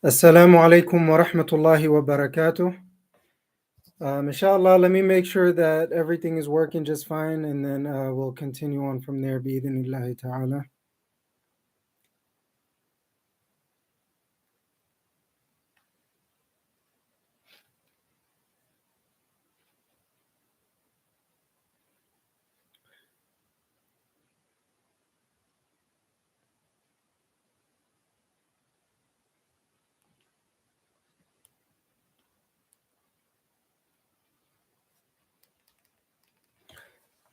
Assalamu alaikum wa rahmatullahi wa barakatuh. Inshallah, let me make sure that everything is working just fine and then we'll continue on from there, bi'idhnillahi ta'ala.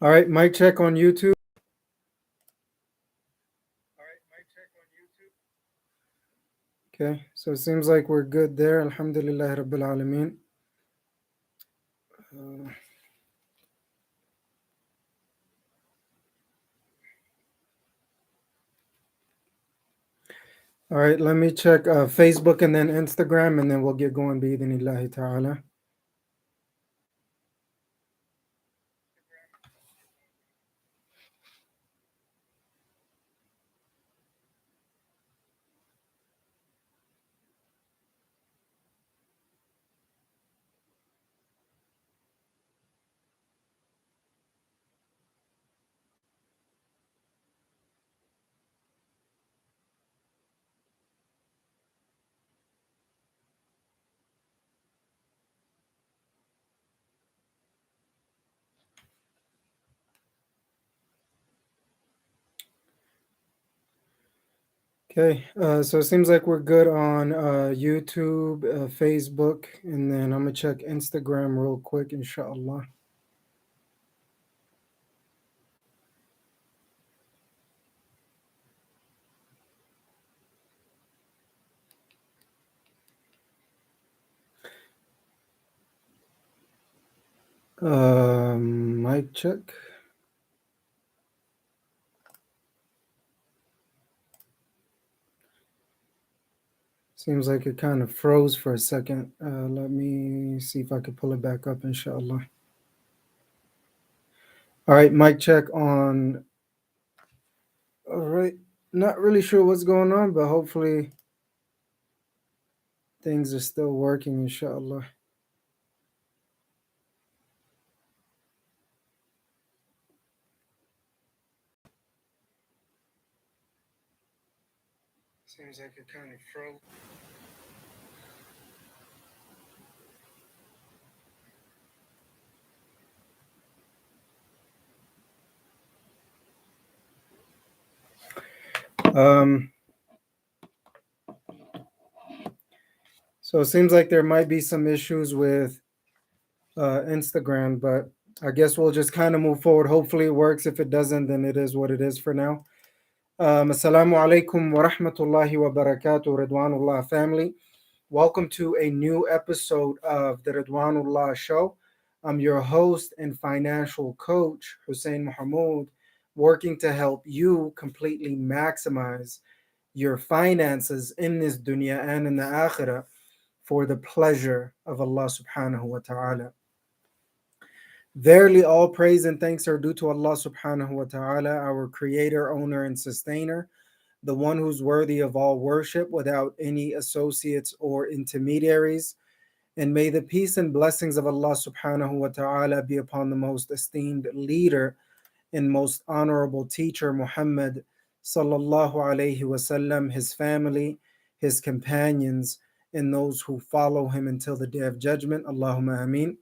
All right, mic check on YouTube. Okay, so it seems like we're good there. Alhamdulillah Rabbil Alameen. Uh, all right, let me check Facebook and then Instagram and then we'll get going, bi'idhnillahi ta'ala. Okay, so it seems like we're good on YouTube, Facebook, and then I'm gonna check Instagram real quick, inshallah. Mic check. Seems like it kind of froze for a second. Let me see if I can pull it back up, inshallah. All right, mic check on. All right, not really sure what's going on, but hopefully things are still working, inshallah. Seems like it kind of froze. Um, so it seems like there might be some issues with Instagram, but I guess we'll just kind of move forward. Hopefully it works. If it doesn't, then it is what it is for now. Assalamu alaikum wa rahmatullahi wa barakatuh, Ridwanullah family. Welcome to a new episode of the Ridwanullah Show. I'm your host and financial coach, Hussein Mohamud, working to help you completely maximize your finances in this dunya and in the akhirah for the pleasure of Allah subhanahu wa ta'ala. Verily, all praise and thanks are due to Allah subhanahu wa ta'ala, our creator, owner, and sustainer, the one who's worthy of all worship without any associates or intermediaries. And may the peace and blessings of Allah subhanahu wa ta'ala be upon the most esteemed leader and most honorable teacher, Muhammad sallallahu alayhi wasallam, his family, his companions, and those who follow him until the day of judgment. Allahumma ameen.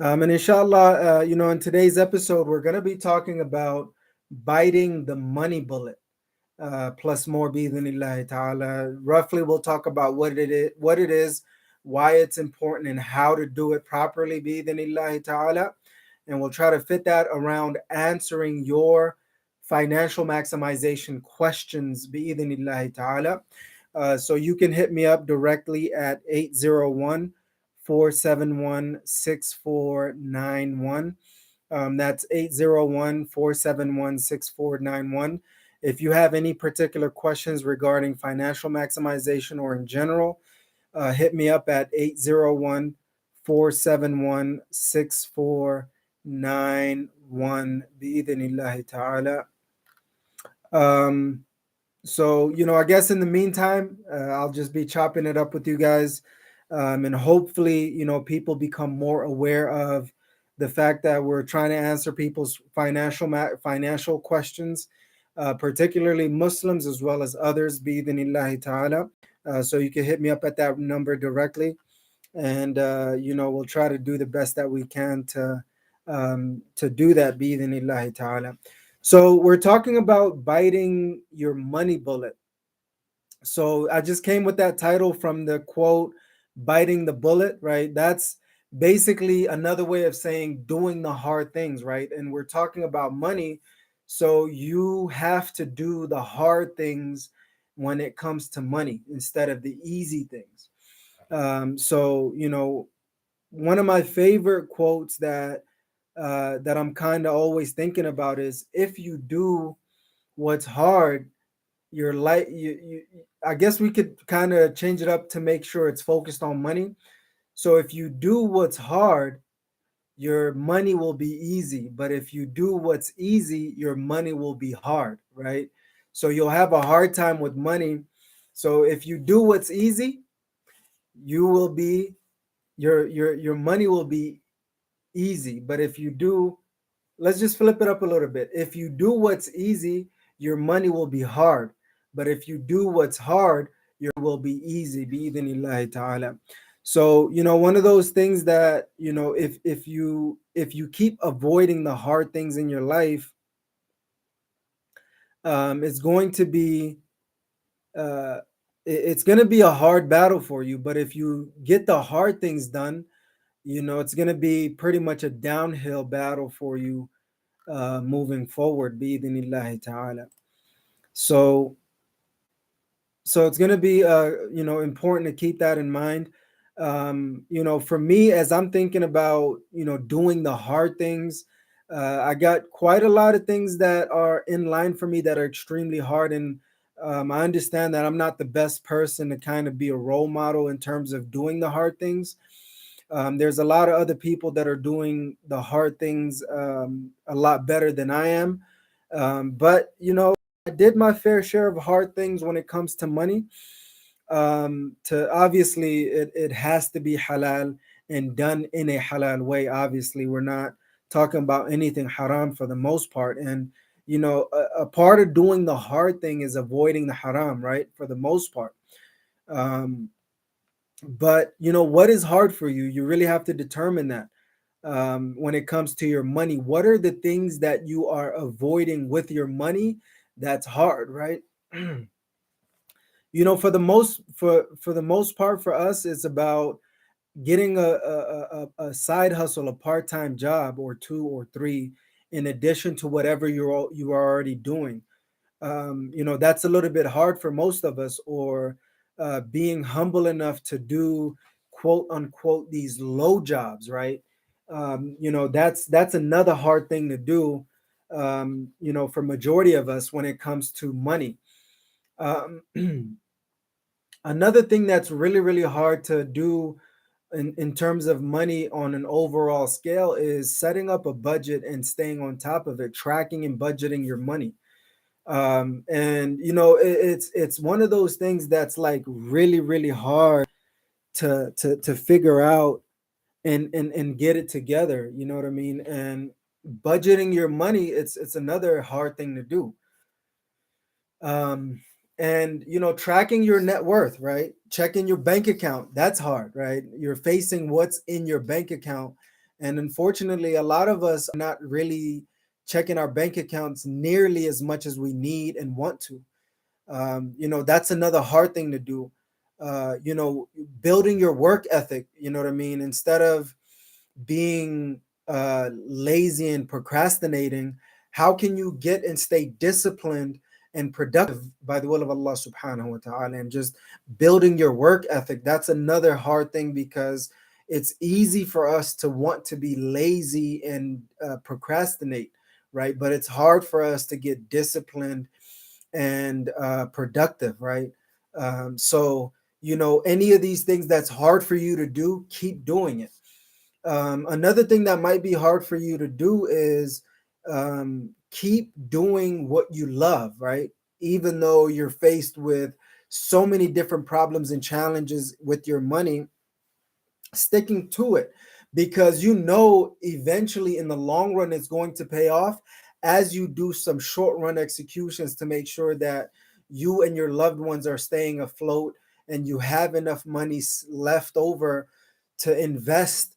And inshallah, in today's episode, we're going to be talking about biting the money bullet, plus more bi'idhnillahi ta'ala. Roughly, we'll talk about what it is, why it's important, and how to do it properly, bi'idhnillahi ta'ala. And we'll try to fit that around answering your financial maximization questions, bi'idhnillahi ta'ala. So you can hit me up directly at 801 471 6491. That's 801 471 6491. If you have any particular questions regarding financial maximization or in general, hit me up at 801 471 6491. Bi'idhnillahi ta'ala. Um, So, I guess in the meantime, I'll just be chopping it up with you guys. And hopefully, people become more aware of the fact that we're trying to answer people's financial questions, particularly Muslims as well as others, bi'idhnillahi ta'ala. So you can hit me up at that number directly. And, we'll try to do the best that we can to do that, bi'idhnillahi ta'ala. So we're talking about biting your money bullet. So I just came with that title from the quote, biting the bullet, right? That's basically another way of saying doing the hard things, right? And we're talking about money. So you have to do the hard things when it comes to money instead of the easy things. So, one of my favorite quotes that I'm kind of always thinking about is if you do what's hard, your life I guess we could kind of change it up to make sure it's focused on money. So if you do what's hard, your money will be easy, but if you do what's easy, your money will be hard, right? So you'll have a hard time with money. So if you do what's easy, you will be your money will be easy. But if you do, let's just flip it up a little bit. If you do what's easy, your money will be hard. But if you do what's hard, your will be easy, bi'idhnillahi ta'ala. So, one of those things that, if you keep avoiding the hard things in your life, it's going to be uh it's going to be a hard battle for you. But if you get the hard things done, it's going to be pretty much a downhill battle for you moving forward, bi'idhnillahi ta'ala. So so it's going to be important to keep that in mind. For me, as I'm thinking about doing the hard things, I got quite a lot of things that are in line for me that are extremely hard. And I understand that I'm not the best person to kind of be a role model in terms of doing the hard things. There's a lot of other people that are doing the hard things a lot better than I am. But I did my fair share of hard things when it comes to money. To obviously, it has to be halal and done in a halal way. Obviously, we're not talking about anything haram for the most part. And a part of doing the hard thing is avoiding the haram, right? For the most part. Um, but what is hard for you? You really have to determine that. When it comes to your money, what are the things that you are avoiding with your money that's hard, right? For the most part, for us, it's about getting a side hustle, a part-time job or two or three, in addition to whatever you are already doing. That's a little bit hard for most of us, or being humble enough to do quote unquote these low jobs, right? That's another hard thing to do, for majority of us when it comes to money. um, Another thing that's really really hard to do in terms of money on an overall scale is setting up a budget and staying on top of it, tracking and budgeting your money. And it's one of those things that's like really really hard to figure out and get it together, you know what I mean? And budgeting your money, it's another hard thing to do. um and tracking your net worth, right? Checking your bank account, that's hard, right? You're facing what's in your bank account, and unfortunately a lot of us are not really checking our bank accounts nearly as much as we need and want to. That's another hard thing to do. Building your work ethic, you know what I mean? Instead of being lazy and procrastinating, how can you get and stay disciplined and productive by the will of Allah subhanahu wa ta'ala? And just building your work ethic, that's another hard thing, because it's easy for us to want to be lazy and procrastinate, right? But it's hard for us to get disciplined and productive, right? So, any of these things that's hard for you to do, keep doing it. Another thing that might be hard for you to do is keep doing what you love, right? even though you're faced with so many different problems and challenges with your money, sticking to it, because you know eventually in the long run it's going to pay off, as you do some short run executions to make sure that you and your loved ones are staying afloat, and you have enough money left over to invest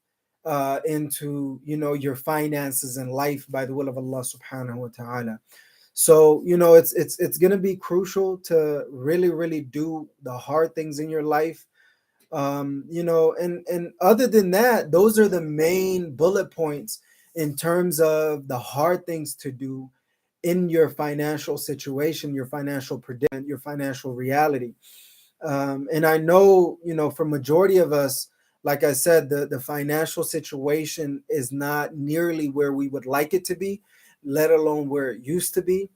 into, you know, your finances and life by the will of Allah subhanahu wa ta'ala. So, you know, it's going to be crucial to really do the hard things in your life. You know, and other than that, those are the main bullet points in terms of the hard things to do in your financial situation, your financial predicament, your financial reality. And I know, you know, for majority of us, like I said, the financial situation is not nearly where we would like it to be, let alone where it used to be.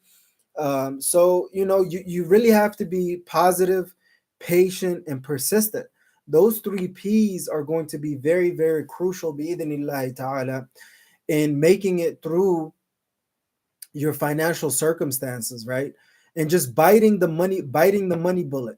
So, you know, you really have to be positive, patient, and persistent. Those three P's are going to be very crucial, bi'idhnillahi ta'ala, in making it through your financial circumstances, right? And just biting the money bullet.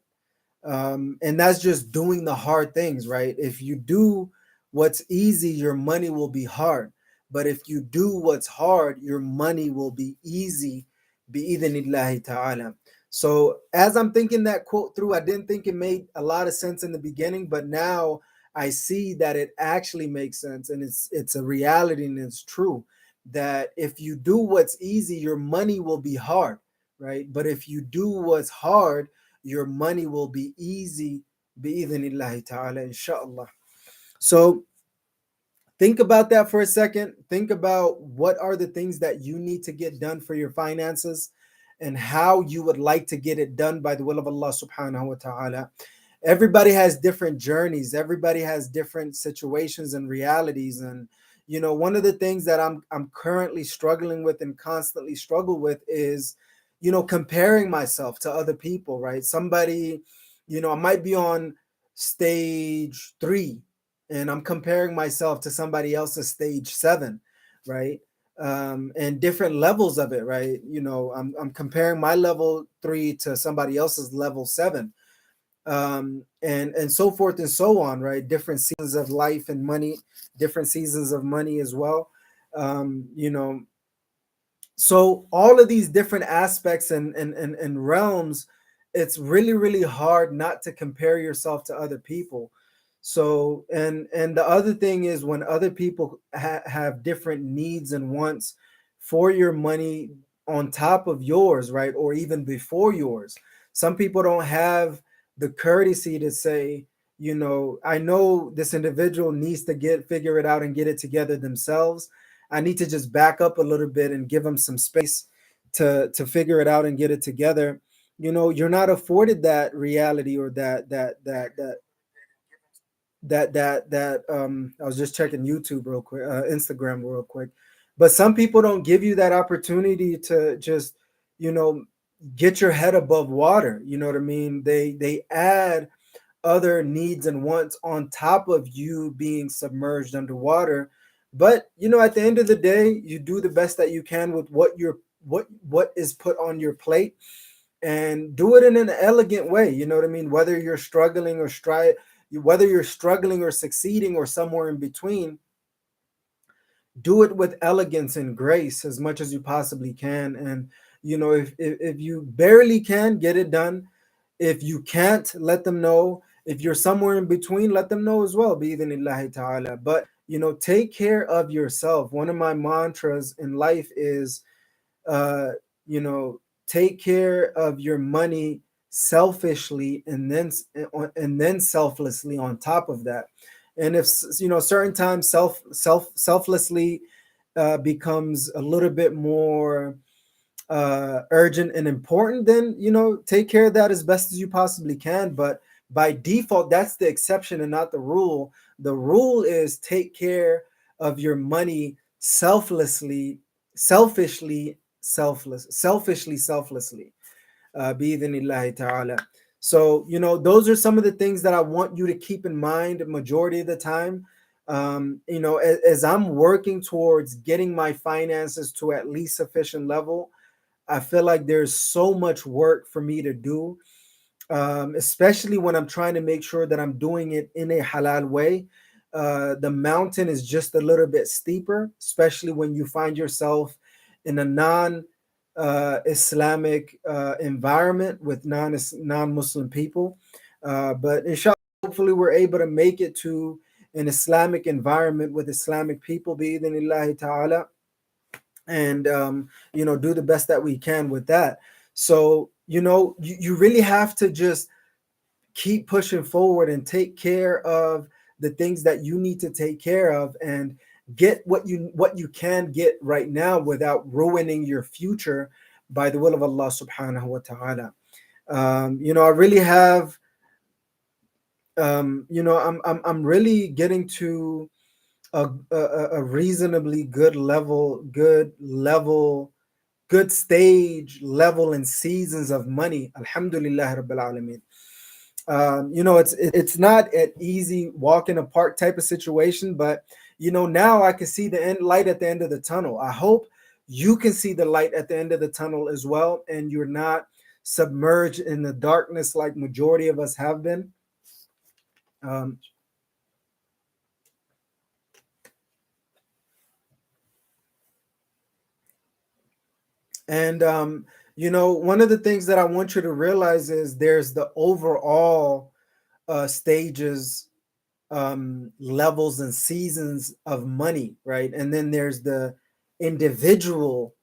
And that's just doing the hard things, right? If you do what's easy, your money will be hard. But if you do what's hard, your money will be easy, bi'idhnillahi ta'ala. So as I'm thinking that quote through, I didn't think it made a lot of sense in the beginning, but now I see that it actually makes sense, and it's a reality, and it's true that if you do what's easy, your money will be hard, right? But if you do what's hard, your money will be easy, bi'idhnillahi ta'ala, inshallah. So think about that for a second. Think about what are the things that you need to get done for your finances, and how you would like to get it done by the will of Allah subhanahu wa ta'ala. Everybody has different journeys, everybody has different situations and realities. And you know, one of the things that I'm currently struggling with and constantly struggle with is, you know, comparing myself to other people, right? Somebody, you know, I might be on stage 3, and I'm comparing myself to somebody else's stage 7, right? And different levels of it, right? You know, I'm comparing my level 3 to somebody else's level 7, and so forth and so on, right? Different seasons of life and money, different seasons of money as well. You know, so all of these different aspects and realms, it's really hard not to compare yourself to other people. So, and the other thing is, when other people have different needs and wants for your money on top of yours, right, or even before yours, some people don't have the courtesy to say, you know, I know this individual needs to get figure it out and get it together themselves. I need to just back up a little bit and give them some space to figure it out and get it together. You know, you're not afforded that reality, or that I was just checking YouTube real quick, Instagram real quick. But some people don't give you that opportunity to just, you know, get your head above water. You know what I mean? They add other needs and wants on top of you being submerged underwater. But you know, at the end of the day, you do the best that you can with what is put on your plate, and do it in an elegant way. You know what I mean? Whether you're struggling or whether you're struggling or succeeding or somewhere in between, do it with elegance and grace as much as you possibly can. And you know, if you barely can, get it done. If you can't, let them know. If you're somewhere in between, let them know as well, bi'idhnillahi ta'ala. But you know, take care of yourself. One of my mantras in life is, uh, you know, take care of your money selfishly, and then selflessly on top of that. And if, you know, certain times selflessly becomes a little bit more urgent and important, then you know, take care of that as best as you possibly can. But by default, that's the exception and not the rule. The rule is take care of your money selfishly, bi'idhnillahi ta'ala. So, you know, those are some of the things that I want you to keep in mind majority of the time. You know, as I'm working towards getting my finances to at least sufficient level, I feel like there's so much work for me to do, especially when I'm trying to make sure that I'm doing it in a halal way. The mountain is just a little bit steeper, especially when you find yourself in a non Islamic environment with non-Muslim people. But inshallah, hopefully, we're able to make it to an Islamic environment with Islamic people, bi'idhnillahi ta'ala, and do the best that we can with that. So you really have to just keep pushing forward and take care of the things that you need to take care of, and get what you can get right now without ruining your future, by the will of Allah subhanahu wa ta'ala. I really have I'm really getting to a reasonably good stage level and seasons of money, alhamdulillah rabbil alameen. It's not an easy walk in the park type of situation, but now I can see the light at the end of the tunnel. I hope you can see the light at the end of the tunnel as well, and you're not submerged in the darkness like majority of us have been. um, and one of the things that I want you to realize is there's the overall stages, levels and seasons of money, right? And then there's the individual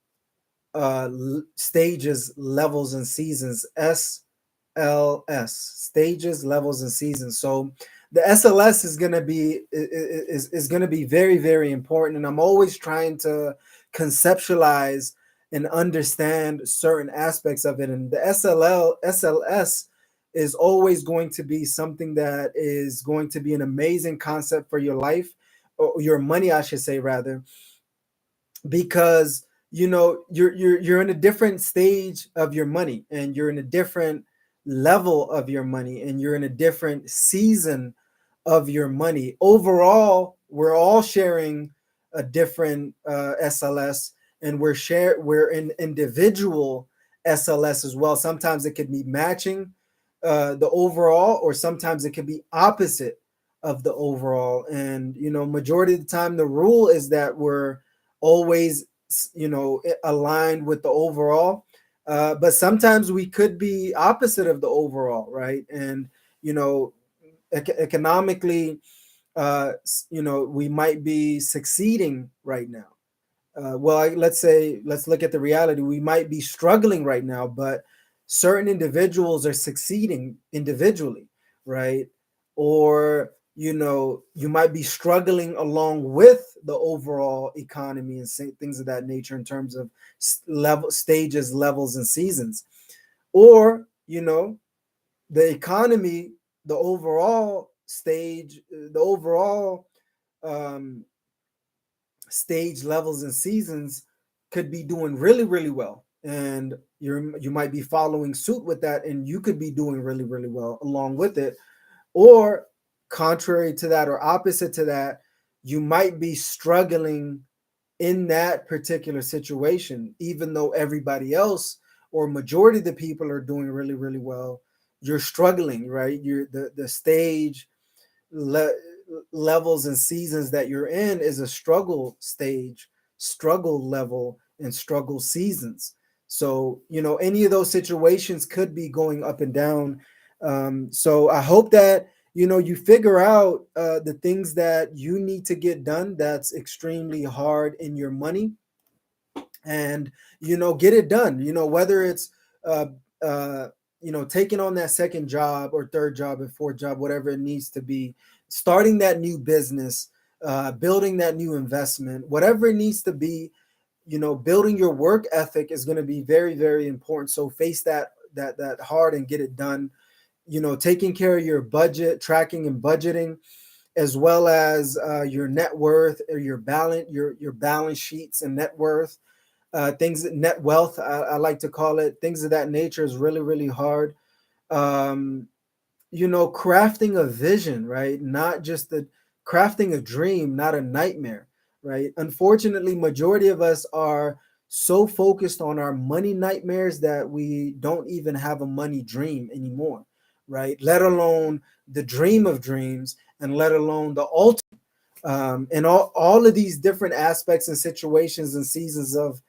stages, levels, and seasons. SLS, stages, levels, and seasons. So the SLS is going to be very, very important, and I'm always trying to conceptualize and understand certain aspects of it. And the SLS is always going to be something that is going to be an amazing concept for your life, or your money, I should say, rather, because you're in a different stage of your money, and you're in a different level of your money, and you're in a different season of your money. Overall, we're all sharing a different SLS, and we're in individual SLS as well. Sometimes it could be matching the overall, or sometimes it could be opposite of the overall. And majority of the time, the rule is that we're always aligned with the overall, but sometimes we could be opposite of the overall, right? And economically, we might be succeeding right now. Let's look at the reality. We might be struggling right now, but certain individuals are succeeding individually, right? Or you might be struggling along with the overall economy and things of that nature, in terms of stages, levels, and seasons. Or the economy, the overall stage, the overall um, stage, levels, and seasons could be doing really, really well, and you might be following suit with that, and you could be doing really, really well along with it. Or contrary to that, or opposite to that, you might be struggling in that particular situation, even though everybody else, or majority of the people, are doing really, really well. You're struggling, right? You're the stage, le- levels, and seasons that you're in is a struggle stage, struggle level, and struggle seasons. So any of those situations could be going up and down. So I hope that you figure out the things that you need to get done that's extremely hard in your money, and get it done. Whether it's uh, taking on that second job, or third job, and fourth job, whatever it needs to be, starting that new business, building that new investment, whatever it needs to be. Building your work ethic is going to be very, very important. So face that hard and get it done. Taking care of your budget, tracking and budgeting, as well as your net worth, or your balance sheets and net worth, things, net wealth, I like to call it, things of that nature, is really, really hard. um, Crafting a vision, right? Not just the crafting a dream, not a nightmare, right? Unfortunately, majority of us are so focused on our money nightmares that we don't even have a money dream anymore, right? Let alone the dream of dreams, and let alone the ultimate. And all of these different aspects and situations and seasons of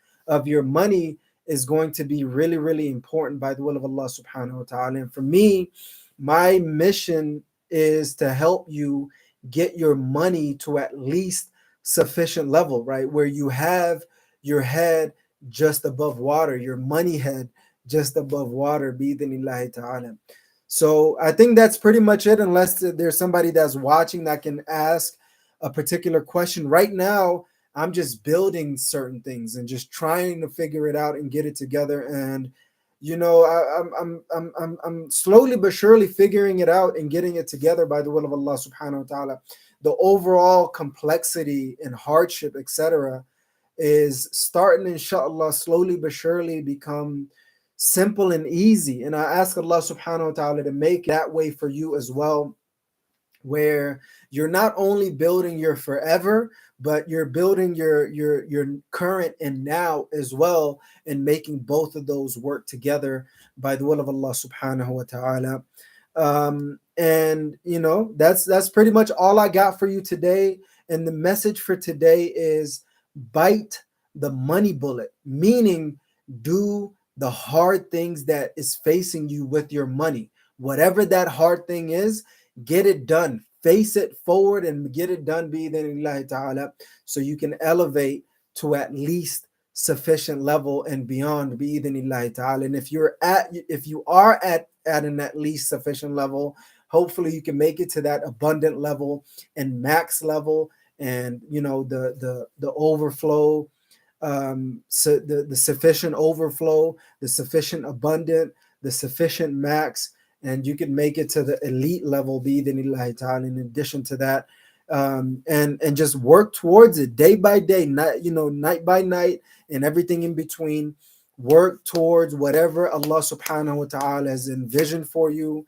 your money is going to be really, really important by the will of Allah subhanahu wa ta'ala. And for me, my mission is to help you get your money to at least sufficient level, right? Where you have your head just above water, your money head just above water, bi'idhnillahi ta'ala. So I think that's pretty much it, unless there's somebody that's watching that can ask a particular question. Right now, I'm just building certain things and just trying to figure it out and get it together. And I'm slowly but surely figuring it out and getting it together by the will of Allah subhanahu wa ta'ala. The overall complexity and hardship, etc., is starting, inshallah, slowly but surely become simple and easy. And I ask Allah subhanahu wa ta'ala to make it that way for you as well, where you're not only building your forever, but you're building your current and now as well, and making both of those work together by the will of Allah subhanahu wa ta'ala. And that's pretty much all I got for you today. And the message for today is bite the money bullet, meaning do the hard things that is facing you with your money. Whatever that hard thing is, get it done. Face it forward and get it done, bi'idhnillahi ta'ala, so you can elevate to at least sufficient level and beyond, bi'idhnillahi ta'ala. And if you are at an at least sufficient level, hopefully you can make it to that abundant level and max level, and the overflow, so the sufficient overflow, the sufficient abundant, the sufficient max, and you can make it to the elite level, bi'idhnillahi ta'ala. In addition to that, and just work towards it day by day, night by night, and everything in between. Work towards whatever Allah subhanahu wa ta'ala has envisioned for you.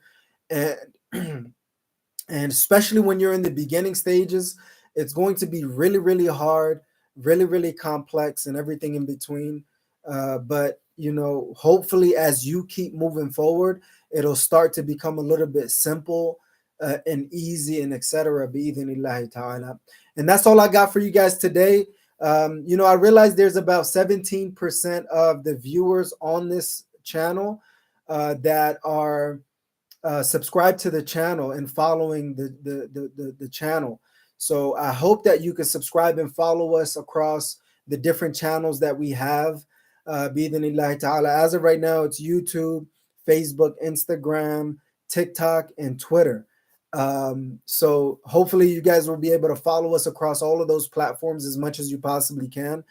And and especially when you're in the beginning stages, it's going to be really, really hard, really, really complex, and everything in between. But hopefully, as you keep moving forward, it'll start to become a little bit simple and easy, and etc. Bi'idhnillahi ta'ala. And that's all I got for you guys today. I realize there's about 17% of the viewers on this channel that are subscribe to the channel and following the channel. So I hope that you can subscribe and follow us across the different channels that we have. Bi'idhnillahi ta'ala. As of right now, it's YouTube, Facebook, Instagram, TikTok, and Twitter. So hopefully you guys will be able to follow us across all of those platforms as much as you possibly can,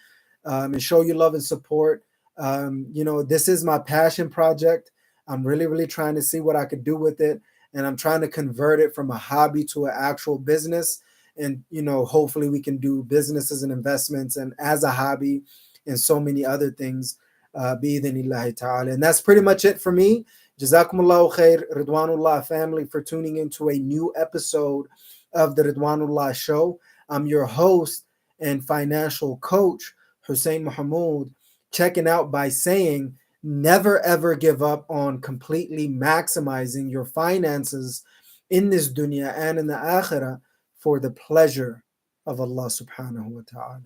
and show your love and support. This is my passion project. I'm really, really trying to see what I could do with it. And I'm trying to convert it from a hobby to an actual business. And, hopefully we can do businesses and investments and as a hobby and so many other things. Bi'idhnillahi ta'ala. And that's pretty much it for me. Jazakumullahu khair, Ridwanullah family, for tuning into a new episode of the Ridwanullah Show. I'm your host and financial coach, Hussein Mohamud, checking out by saying, never ever give up on completely maximizing your finances in this dunya and in the akhirah for the pleasure of Allah subhanahu wa ta'ala.